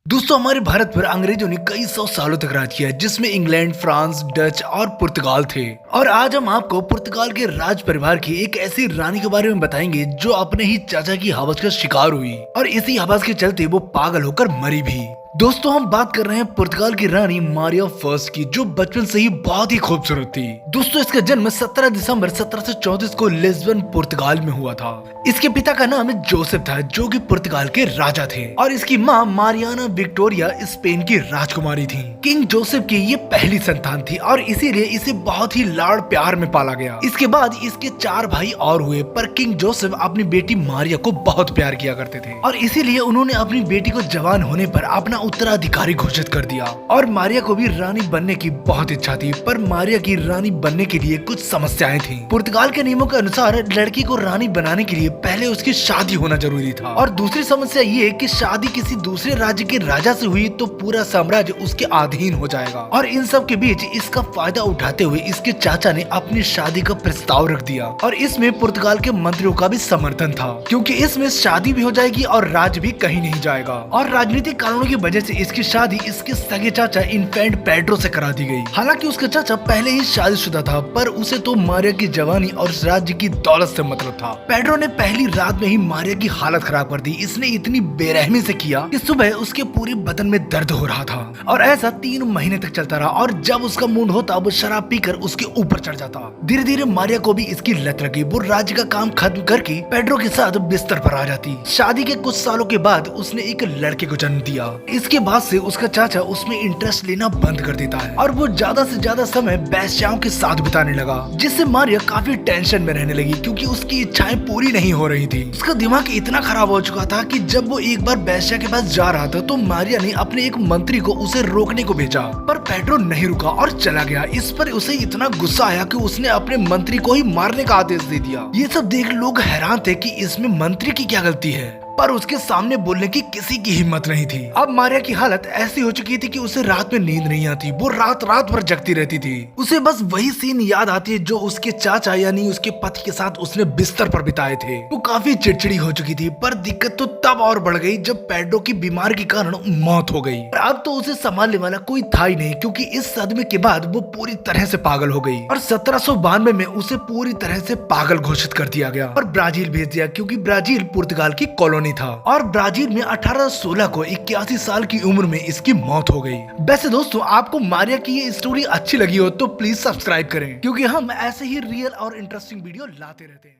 दोस्तों हमारे भारत पर अंग्रेजों ने कई सौ सालों तक राज किया जिसमें इंग्लैंड, फ्रांस, डच और पुर्तगाल थे। और आज हम आपको पुर्तगाल के राज परिवार की एक ऐसी रानी के बारे में बताएंगे जो अपने ही चाचा की हवस का शिकार हुई और इसी हवस के चलते वो पागल होकर मरी भी। दोस्तों हम बात कर रहे हैं पुर्तगाल की रानी मारिया फर्स्ट की, जो बचपन से ही बहुत ही खूबसूरत थी। दोस्तों इसका जन्म 17 दिसंबर 1734 को लिस्बन पुर्तगाल में हुआ था। इसके पिता का नाम जोसेफ था जो कि पुर्तगाल के राजा थे और इसकी माँ मारियाना विक्टोरिया स्पेन की राजकुमारी थी। किंग जोसेफ की ये पहली संतान थी और इसीलिए इसे बहुत ही लाड़ प्यार में पाला गया। इसके बाद इसके 4 भाई और हुए, पर किंग जोसेफ अपनी बेटी मारिया को बहुत प्यार किया करते थे और इसीलिए उन्होंने अपनी बेटी को जवान होने पर अपना उत्तराधिकारी घोषित कर दिया। और मारिया को भी रानी बनने की बहुत इच्छा थी, पर मारिया की रानी बनने के लिए कुछ समस्याएं थी। पुर्तगाल के नियमों के अनुसार लड़की को रानी बनाने के लिए पहले उसकी शादी होना जरूरी था और दूसरी समस्या ये कि शादी किसी दूसरे राज्य के राजा से हुई तो पूरा साम्राज्य उसके अधीन हो जाएगा। और इन सब के बीच इसका फायदा उठाते हुए इसके चाचा ने अपनी शादी का प्रस्ताव रख दिया और इसमें पुर्तगाल के मंत्रियों का भी समर्थन था, क्योंकि इसमें शादी भी हो जाएगी और राज भी कहीं नहीं जाएगा। और राजनीतिक कारणों की वजह से इसकी शादी इसके सगे चाचा इन्फेंट पेड्रो से करा दी गई। हालांकि उसका चाचा पहले ही शादीशुदा था, पर उसे तो मारिया की जवानी और राज्य की दौलत से मतलब था। पेड्रो ने पहली रात में ही मारिया की हालत खराब कर दी। इसने इतनी बेरहमी से किया कि सुबह उसके पूरे बदन में दर्द हो रहा था और ऐसा 3 महीने तक चलता रहा। और जब उसका मूड होता वो शराब पीकर उसके ऊपर चढ़ जाता। धीरे धीरे मारिया को भी इसकी लत लगी। वो राज्य का काम खत्म करके पेड्रो के साथ बिस्तर पर आ जाती। शादी के कुछ सालों के बाद उसने एक लड़के को जन्म दिया। इसके बाद से उसका चाचा उसमें इंटरेस्ट लेना बंद कर देता है और वो ज्यादा से ज्यादा समय बेश्याओं के साथ बिताने लगा, जिससे मारिया काफी टेंशन में रहने लगी क्योंकि उसकी इच्छाएं पूरी नहीं हो रही थी। उसका दिमाग इतना खराब हो चुका था कि जब वो एक बार बेश्या के पास जा रहा था तो मारिया ने अपने एक मंत्री को उसे रोकने को भेजा, पर पेड्रो नहीं रुका और चला गया। इस पर उसे इतना गुस्सा आया कि उसने अपने मंत्री को ही मारने का आदेश दे दिया। ये सब देख लोग हैरान थे कि इसमें मंत्री की क्या गलती है, पर उसके सामने बोलने की किसी की हिम्मत नहीं थी। अब मारिया की हालत ऐसी हो चुकी थी कि उसे रात में नींद नहीं आती। वो रात रात भर जगती रहती थी। उसे बस वही सीन याद आती है जो उसके चाचा यानी उसके पति के साथ उसने बिस्तर पर बिताए थे। वो काफी चिड़चिड़ी हो चुकी थी, पर दिक्कत तो तब और बढ़ गई जब पेड्रो की बीमारी के कारण मौत हो गई। अब तो उसे संभालने वाला कोई था ही नहीं, क्योंकि इस सदमे के बाद वो पूरी तरह से पागल हो गई और 1792 में उसे पूरी तरह से पागल घोषित कर दिया गया और ब्राजील भेज दिया, क्योंकि ब्राजील पुर्तगाल की कॉलोनी था। और ब्राजील में 1816 को 81 साल की उम्र में इसकी मौत हो गई। वैसे दोस्तों आपको मारिया की ये स्टोरी अच्छी लगी हो तो प्लीज सब्सक्राइब करें, क्योंकि हम ऐसे ही रियल और इंटरेस्टिंग वीडियो लाते रहते हैं।